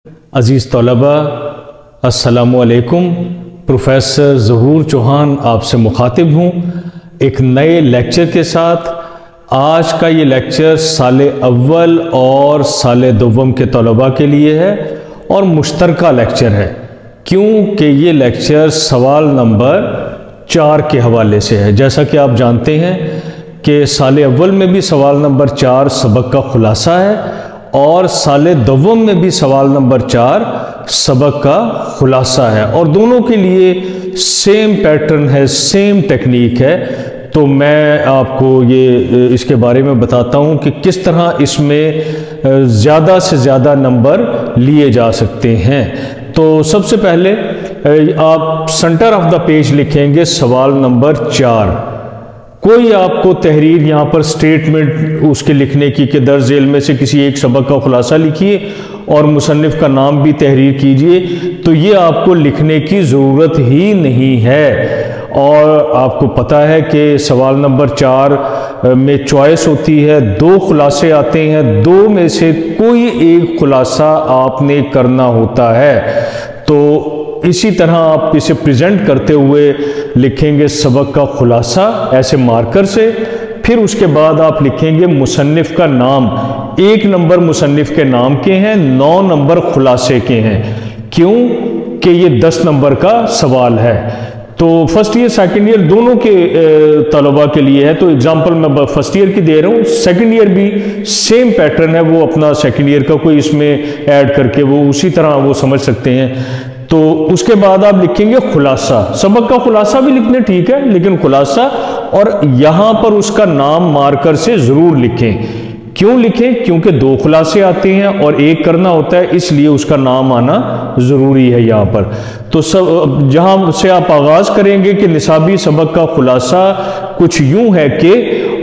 عزیز طلبہ السلام علیکم، پروفیسر ظہور چوہان آپ سے مخاطب ہوں ایک نئے لیکچر کے ساتھ۔ آج کا یہ لیکچر سال اول اور سال دوم کے طلبہ کے لیے ہے اور مشترکہ لیکچر ہے، کیونکہ یہ لیکچر سوال نمبر 4 کے حوالے سے ہے۔ جیسا کہ آپ جانتے ہیں کہ سال اول میں بھی سوال نمبر 4 سبق کا خلاصہ ہے اور سال دوم میں بھی سوال نمبر 4 سبق کا خلاصہ ہے، اور دونوں کے لیے سیم پیٹرن ہے، سیم ٹیکنیک ہے۔ تو میں آپ کو یہ اس کے بارے میں بتاتا ہوں کہ کس طرح اس میں زیادہ سے زیادہ نمبر لیے جا سکتے ہیں۔ تو سب سے پہلے آپ سنٹر آف دا پیج لکھیں گے سوال نمبر 4۔ کوئی آپ کو تحریر یہاں پر سٹیٹمنٹ اس کے لکھنے کی کہ درج ذیل میں سے کسی ایک سبق کا خلاصہ لکھیے اور مصنف کا نام بھی تحریر کیجئے، تو یہ آپ کو لکھنے کی ضرورت ہی نہیں ہے۔ اور آپ کو پتہ ہے کہ سوال نمبر 4 میں چوائس ہوتی ہے، 2 خلاصے آتے ہیں، 2 میں سے کوئی ایک خلاصہ آپ نے کرنا ہوتا ہے۔ تو اسی طرح آپ اسے پریزنٹ کرتے ہوئے لکھیں گے سبق کا خلاصہ ایسے مارکر سے، پھر اس کے بعد آپ لکھیں گے مصنف کا نام۔ 1 نمبر مصنف کے نام کے ہیں، 9 نمبر خلاصے کے ہیں۔ کیوں کہ یہ 10 نمبر کا سوال ہے۔ تو فرسٹ ایئر سیکنڈ ایئر دونوں کے طلباء کے لیے ہے، تو اگزامپل میں فرسٹ ایئر کی دے رہا ہوں، سیکنڈ ایئر بھی سیم پیٹرن ہے، وہ اپنا سیکنڈ ایئر کا کوئی اس میں ایڈ کر کے وہ اسی طرح وہ سمجھ سکتے ہیں۔ تو اس کے بعد آپ لکھیں گے خلاصہ، سبق کا خلاصہ بھی لکھنے ٹھیک ہے، لیکن خلاصہ، اور یہاں پر اس کا نام مارکر سے ضرور لکھیں۔ کیوں لکھیں؟ کیونکہ 2 خلاصے آتے ہیں اور 1 کرنا ہوتا ہے، اس لیے اس کا نام آنا ضروری ہے یہاں پر۔ تو جہاں سے آپ آغاز کریں گے کہ نصابی سبق کا خلاصہ کچھ یوں ہے کہ،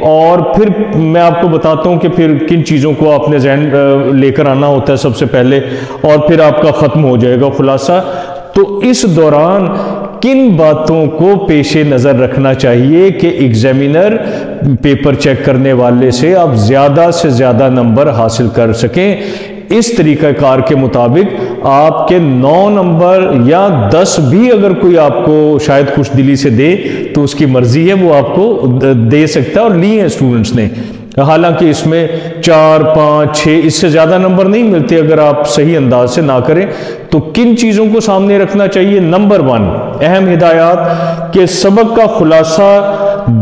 اور پھر میں آپ کو بتاتا ہوں کہ پھر کن چیزوں کو آپ نے ذہن لے کر آنا ہوتا ہے سب سے پہلے، اور پھر آپ کا ختم ہو جائے گا خلاصہ۔ تو اس دوران کن باتوں کو پیش نظر رکھنا چاہیے کہ ایگزامینر پیپر چیک کرنے والے سے آپ زیادہ سے زیادہ نمبر حاصل کر سکیں؟ اس طریقہ کار کے مطابق آپ کے 9 نمبر یا 10 بھی اگر کوئی آپ کو شاید خوش دلی سے دے تو اس کی مرضی ہے، وہ آپ کو دے سکتا ہے، اور لیے ہیں اسٹوڈنٹس نے۔ حالانکہ اس میں 4، 5، 6 اس سے زیادہ نمبر نہیں ملتے اگر آپ صحیح انداز سے نہ کریں۔ تو کن چیزوں کو سامنے رکھنا چاہیے؟ نمبر 1 اہم ہدایات کہ سبق کا خلاصہ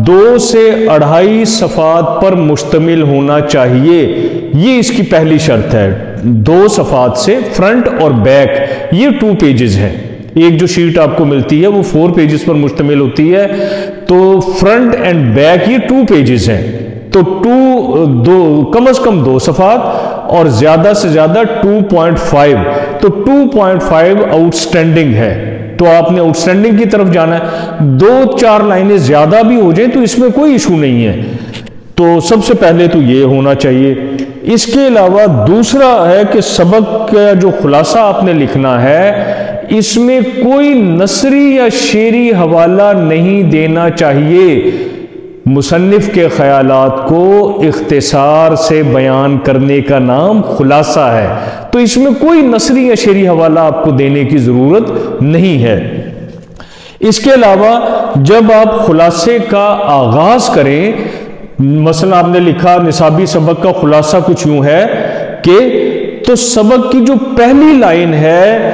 2 سے 2.5 صفحات پر مشتمل ہونا چاہیے، یہ اس کی پہلی شرط ہے۔ 2 صفحات سے فرنٹ اور بیک یہ 2 پیجز ہیں، ایک جو شیٹ آپ کو ملتی ہے وہ 4 پیجز پر مشتمل ہوتی ہے، تو فرنٹ اینڈ بیک یہ 2 پیجز ہیں، تو کم از کم 2 صفحات اور زیادہ سے زیادہ 2.5، تو 2.5 آؤٹ سٹینڈنگ ہے، تو آپ نے آؤٹ سٹینڈنگ کی طرف جانا ہے۔ 2-4 لائنیں زیادہ بھی ہو جائیں تو اس میں کوئی ایشو نہیں ہے۔ تو سب سے پہلے تو یہ ہونا چاہیے۔ اس کے علاوہ دوسرا ہے کہ سبق کا جو خلاصہ آپ نے لکھنا ہے اس میں کوئی نثری یا شعری حوالہ نہیں دینا چاہیے۔ مصنف کے خیالات کو اختصار سے بیان کرنے کا نام خلاصہ ہے، تو اس میں کوئی نثری یا شعری حوالہ آپ کو دینے کی ضرورت نہیں ہے۔ اس کے علاوہ جب آپ خلاصے کا آغاز کریں، مثلا آپ نے لکھا نصابی سبق کا خلاصہ کچھ یوں ہے کہ، تو سبق کی جو پہلی لائن ہے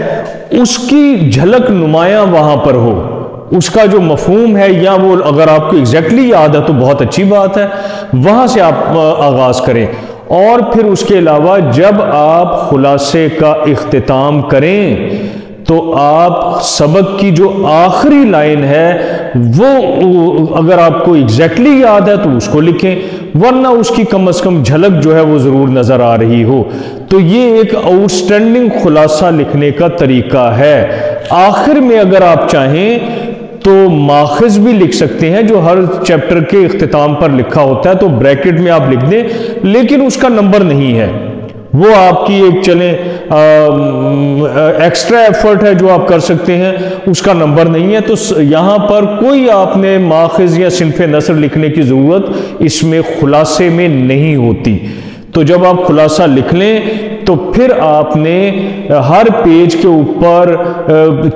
اس کی جھلک نمایاں وہاں پر ہو، اس کا جو مفہوم ہے یا وہ اگر آپ کو ایگزیکٹلی یاد ہے تو بہت اچھی بات ہے، وہاں سے آپ آغاز کریں۔ اور پھر اس کے علاوہ جب آپ خلاصے کا اختتام کریں تو آپ سبق کی جو آخری لائن ہے وہ اگر آپ کو ایگزیکٹلی یاد ہے تو اس کو لکھیں، ورنہ اس کی کم از کم جھلک جو ہے وہ ضرور نظر آ رہی ہو۔ تو یہ ایک آؤٹ سٹینڈنگ خلاصہ لکھنے کا طریقہ ہے۔ آخر میں اگر آپ چاہیں تو ماخذ بھی لکھ سکتے ہیں جو ہر چیپٹر کے اختتام پر لکھا ہوتا ہے، تو بریکٹ میں آپ لکھ دیں، لیکن اس کا نمبر نہیں ہے، وہ آپ کی ایک چلیں ایکسٹرا ایفرٹ ہے جو آپ کر سکتے ہیں، اس کا نمبر نہیں ہے۔ تو یہاں پر کوئی آپ نے ماخذ یا صنف نثر لکھنے کی ضرورت اس میں خلاصے میں نہیں ہوتی۔ تو جب آپ خلاصہ لکھ لیں تو پھر آپ نے ہر پیج کے اوپر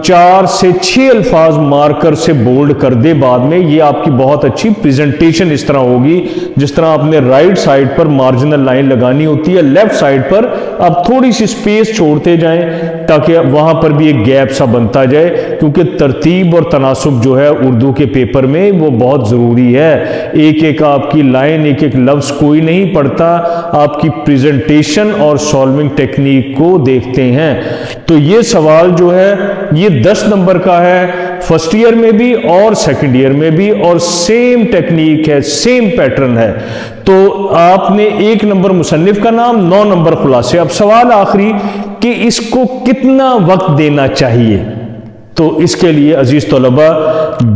4 سے 6 الفاظ مارکر سے بولڈ کر دے بعد میں. یہ آپ کی بہت اچھی پریزنٹیشن اس طرح ہوگی جس طرح آپ نے رائٹ سائڈ پر مارجنل لائن لگانی ہوتی ہے, لیفٹ سائڈ پر آپ تھوڑی سی سپیس چھوڑتے جائیں تاکہ وہاں پر بھی ایک گیپ سا بنتا جائے, کیونکہ ترتیب اور تناسب جو ہے اردو کے پیپر میں وہ بہت ضروری ہے. ایک ایک آپ کی لائن, ایک ایک لفظ کوئی نہیں پڑھتا, آپ کی پریزنٹیشن اور سالونگ ٹیکنیک کو دیکھتے ہیں. تو یہ سوال جو ہے یہ 10 نمبر کا ہے, فرسٹ ایئر میں بھی اور سیکنڈ ایئر میں بھی, اور سیم ٹیکنیک ہے, سیم پیٹرن ہے. تو آپ نے 1 نمبر مصنف کا نام, 9 نمبر خلاصے. اب سوال آخری کہ اس کو کتنا وقت دینا چاہیے. تو اس کے لیے عزیز طلبہ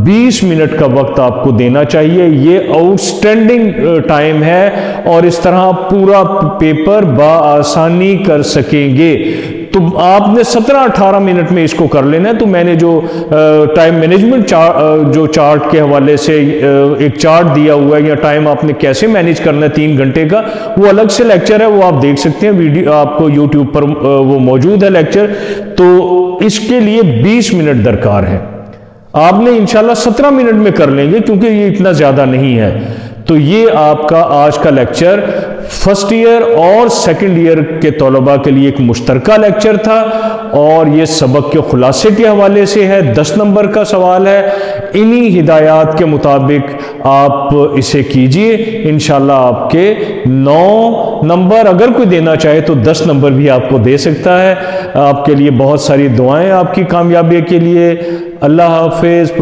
20 منٹ کا وقت آپ کو دینا چاہیے. یہ آؤٹ سٹینڈنگ ٹائم ہے اور اس طرح پورا پیپر بآسانی کر سکیں گے. تو آپ نے 17-18 منٹ میں اس کو کر لینا ہے. تو میں نے جو ٹائم مینجمنٹ جو چارٹ کے حوالے سے ایک چارٹ دیا ہوا ہے, یا ٹائم آپ نے کیسے مینیج کرنا ہے 3 گھنٹے کا, وہ الگ سے لیکچر ہے, وہ آپ دیکھ سکتے ہیں, ویڈیو آپ کو یوٹیوب پر وہ موجود ہے لیکچر. تو اس کے لیے 20 منٹ درکار ہے. آپ نے انشاءاللہ 17 منٹ میں کر لیں گے کیونکہ یہ اتنا زیادہ نہیں ہے. تو یہ آپ کا آج کا لیکچر فرسٹ ایئر اور سیکنڈ ایئر کے طلباء کے لیے ایک مشترکہ لیکچر تھا, اور یہ سبق کے خلاصے کے حوالے سے ہے. 10 نمبر کا سوال ہے. انہی ہدایات کے مطابق آپ اسے کیجئے, انشاءاللہ آپ کے 9 نمبر, اگر کوئی دینا چاہے تو 10 نمبر بھی آپ کو دے سکتا ہے. آپ کے لیے بہت ساری دعائیں آپ کی کامیابی کے لیے. اللہ حافظ.